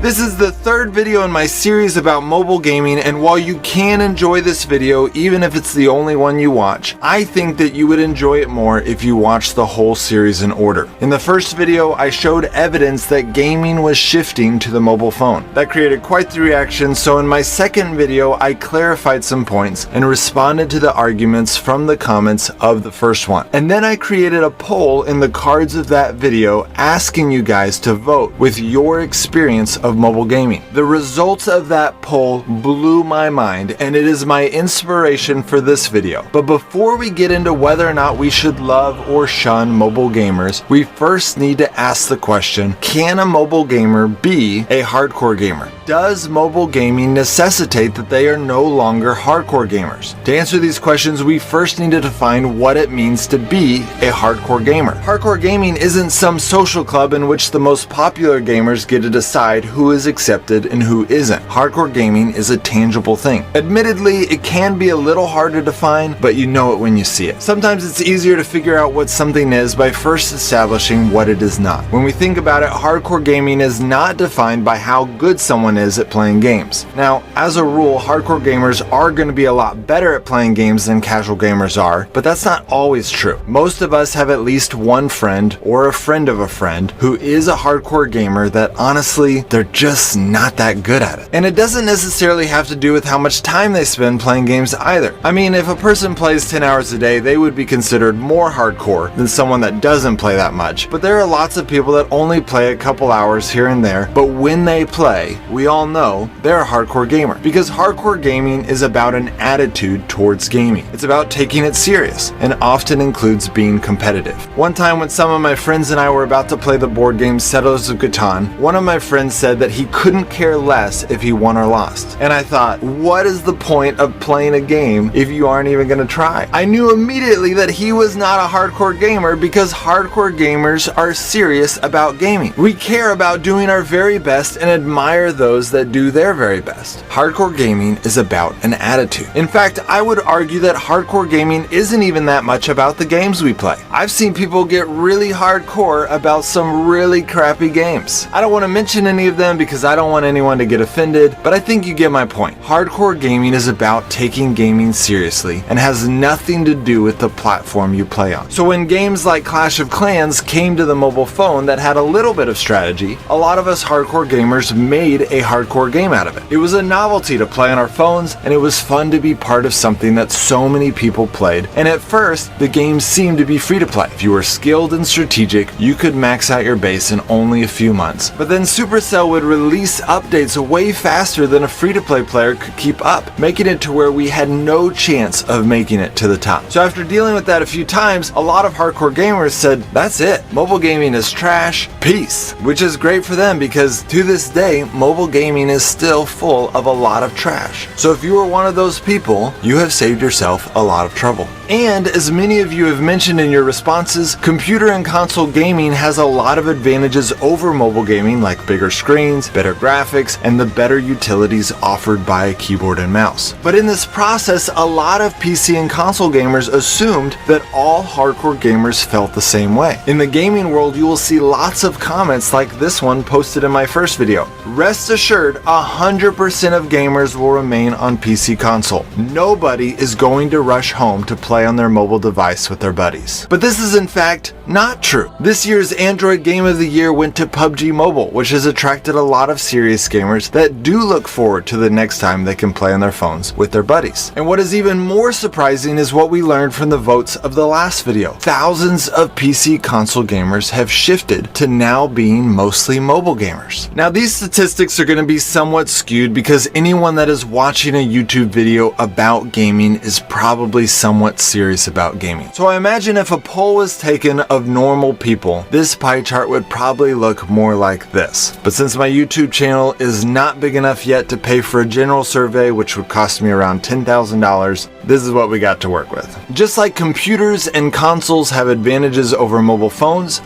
This is the third video in my series about mobile gaming, and while you can enjoy this video even if it's the only one you watch, I think that you would enjoy it more if you watch the whole series in order. In the first video, I showed evidence that gaming was shifting to the mobile phone. That created quite the reaction, so in my second video, I clarified some points and responded to the arguments from the comments of the first one. And then I created a poll in the cards of that video asking you guys to vote with your experience of mobile gaming. The results of that poll blew my mind, and it is my inspiration for this video. But before we get into whether or not we should love or shun mobile gamers, we first need to ask the question, can a mobile gamer be a hardcore gamer? Does mobile gaming necessitate that they are no longer hardcore gamers? To answer these questions, we first need to define what it means to be a hardcore gamer. Hardcore gaming isn't some social club in which the most popular gamers get to decide who is accepted and who isn't. Hardcore gaming is a tangible thing. Admittedly, it can be a little hard to define, but you know it when you see it. Sometimes it's easier to figure out what something is by first establishing what it is not. When we think about it, hardcore gaming is not defined by how good someone is at playing games. Now, as a rule, hardcore gamers are going to be a lot better at playing games than casual gamers are, but that's not always true. Most of us have at least one friend or a friend of a friend who is a hardcore gamer that honestly, they're just not that good at it. And it doesn't necessarily have to do with how much time they spend playing games either. I mean, if a person plays 10 hours a day, they would be considered more hardcore than someone that doesn't play that much. But there are lots of people that only play a couple hours here and there, but when they play, we all know they're a hardcore gamer. Because hardcore gaming is about an attitude towards gaming. It's about taking it serious, and often includes being competitive. One time when some of my friends and I were about to play the board game Settlers of Catan, one of my friends said that he couldn't care less if he won or lost. And I thought, what is the point of playing a game if you aren't even going to try? I knew immediately that he was not a hardcore gamer because hardcore gamers are serious about gaming. We care about doing our very best and admire those that do their very best. Hardcore gaming is about an attitude. In fact, I would argue that hardcore gaming isn't even that much about the games we play. I've seen people get really hardcore about some really crappy games. I don't want to mention any of them because I don't want anyone to get offended, but I think you get my point. Hardcore gaming is about taking gaming seriously and has nothing to do with the platform you play on. So when games like Clash of Clans came to the mobile phone that had a little bit of strategy, a lot of us hardcore gamers made a hardcore game out of it. It was a novelty to play on our phones, and it was fun to be part of something that so many people played. And at first, the game seemed to be free to play. If you were skilled and strategic, you could max out your base in only a few months. But then Supercell would release updates way faster than a free-to-play player could keep up, making it to where we had no chance of making it to the top. So after dealing with that a few times, a lot of hardcore gamers said, that's it, mobile gaming is trash, peace. Which is great for them because to this day, mobile gaming is still full of a lot of trash. So if you were one of those people, you have saved yourself a lot of trouble. And as many of you have mentioned in your responses, computer and console gaming has a lot of advantages over mobile gaming, like bigger screens, better graphics, and the better utilities offered by a keyboard and mouse. But in this process, a lot of PC and console gamers assumed that all hardcore gamers felt the same way. In the gaming world, you will see lots of comments like this one posted in my first video. Rest assured, 100% of gamers will remain on PC console. Nobody is going to rush home to play on their mobile device with their buddies. But this is in fact not true. This year's Android Game of the Year went to PUBG Mobile, which has attracted a lot of serious gamers that do look forward to the next time they can play on their phones with their buddies. And what is even more surprising is what we learned from the votes of the last video. Thousands of PC console gamers have shifted to now being mostly mobile gamers. Now these statistics are going to be somewhat skewed because anyone that is watching a YouTube video about gaming is probably somewhat serious about gaming. So I imagine if a poll was taken of normal people, this pie chart would probably look more like this. But since my YouTube channel is not big enough yet to pay for a general survey, which would cost me around $10,000, this is what we got to work with. Just like computers and consoles have advantages over mobile phones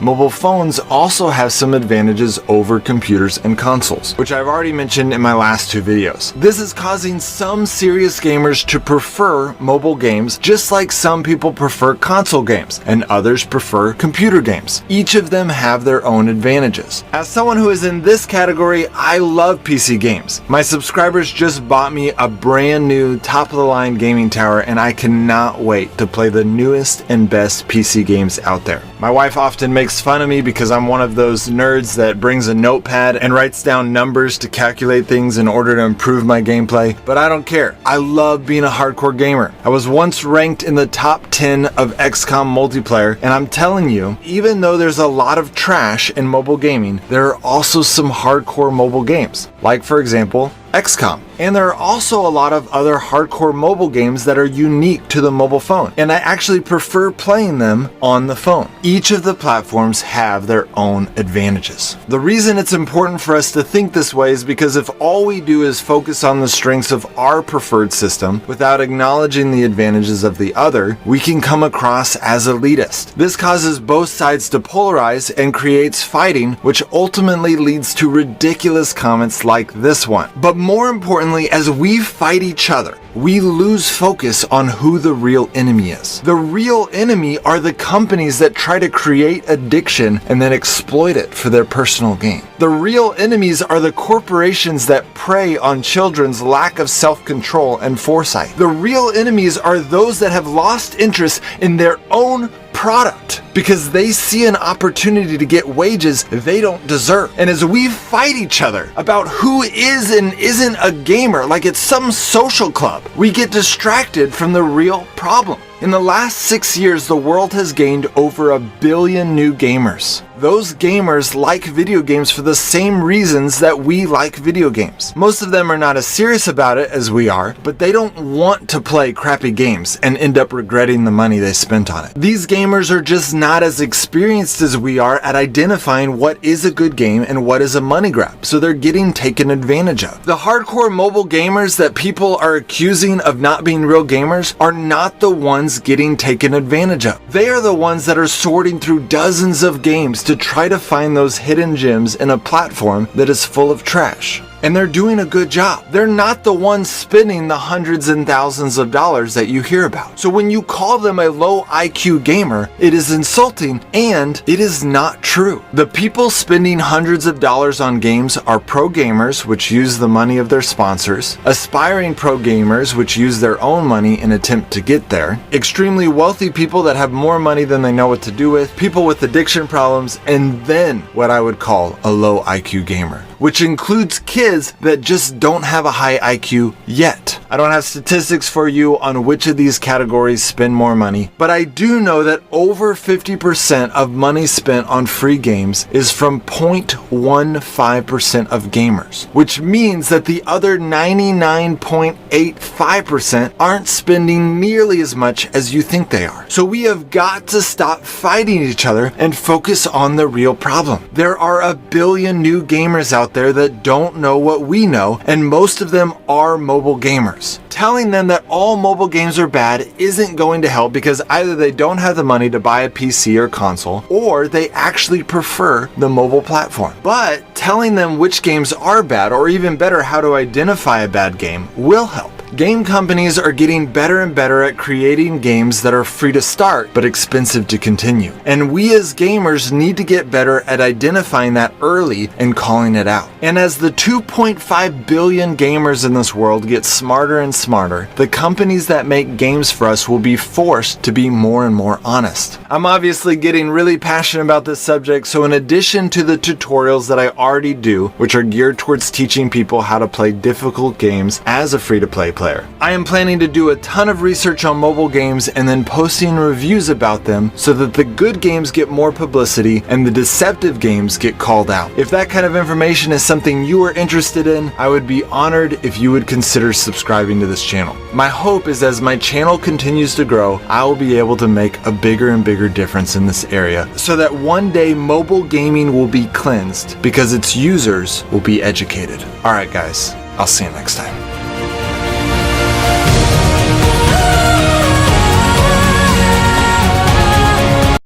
also have some advantages over computers and consoles, which I've already mentioned in my last two videos. This is causing some serious gamers to prefer mobile games, just like some people prefer console games and others prefer computer games. Each of them have their own advantages. As someone who is in this category, I love PC games. My subscribers just bought me a brand new top-of-the-line gaming tower, and I cannot wait to play the newest and best PC games out there. My wife often makes fun of me because I'm one of those nerds that brings a notepad and writes down numbers to calculate things in order to improve my gameplay, but I don't care. I love being a hardcore gamer. I was once ranked in the top 10 of XCOM multiplayer, and I'm telling you, even though there's a lot of trash in mobile gaming, there are also some hardcore mobile games, like for example, XCOM. And there are also a lot of other hardcore mobile games that are unique to the mobile phone, and I actually prefer playing them on the phone. Each of the platforms have their own advantages. The reason it's important for us to think this way is because if all we do is focus on the strengths of our preferred system without acknowledging the advantages of the other, we can come across as elitist. This causes both sides to polarize and creates fighting, which ultimately leads to ridiculous comments like this one. But more importantly, as we fight each other, we lose focus on who the real enemy is. The real enemy are the companies that try to create addiction and then exploit it for their personal gain. The real enemies are the corporations that prey on children's lack of self-control and foresight. The real enemies are those that have lost interest in their own product because they see an opportunity to get wages they don't deserve. And as we fight each other about who is and isn't a gamer like it's some social club, we get distracted from the real problem. In the last 6 years, the world has gained over 1 billion new gamers. Those gamers like video games for the same reasons that we like video games. Most of them are not as serious about it as we are, but they don't want to play crappy games and end up regretting the money they spent on it. These gamers are just not as experienced as we are at identifying what is a good game and what is a money grab, so they're getting taken advantage of. The hardcore mobile gamers that people are accusing of not being real gamers are not the ones getting taken advantage of. They are the ones that are sorting through dozens of games to try to find those hidden gems in a platform that is full of trash. And they're doing a good job. They're not the ones spending the hundreds and thousands of dollars that you hear about. So when you call them a low IQ gamer, it is insulting and it is not true. The people spending hundreds of dollars on games are pro gamers, which use the money of their sponsors, aspiring pro gamers, which use their own money in attempt to get there, extremely wealthy people that have more money than they know what to do with, people with addiction problems, and then what I would call a low IQ gamer, which includes kids that just don't have a high IQ yet. I don't have statistics for you on which of these categories spend more money, but I do know that over 50% of money spent on free games is from 0.15% of gamers, which means that the other 99.85% aren't spending nearly as much as you think they are. So we have got to stop fighting each other and focus on the real problem. There are 1 billion new gamers out there that don't know what we know, and most of them are mobile gamers. Telling them that all mobile games are bad isn't going to help because either they don't have the money to buy a PC or console, or they actually prefer the mobile platform. But telling them which games are bad, or even better, how to identify a bad game, will help. Game companies are getting better and better at creating games that are free to start but expensive to continue. And we as gamers need to get better at identifying that early and calling it out. And as the 2.5 billion gamers in this world get smarter and smarter, the companies that make games for us will be forced to be more and more honest. I'm obviously getting really passionate about this subject, so in addition to the tutorials that I already do, which are geared towards teaching people how to play difficult games as a free-to-play player, I am planning to do a ton of research on mobile games and then posting reviews about them so that the good games get more publicity and the deceptive games get called out. If that kind of information is something you are interested in, I would be honored if you would consider subscribing to this channel. My hope is as my channel continues to grow, I will be able to make a bigger and bigger difference in this area so that one day mobile gaming will be cleansed because its users will be educated. Alright guys, I'll see you next time.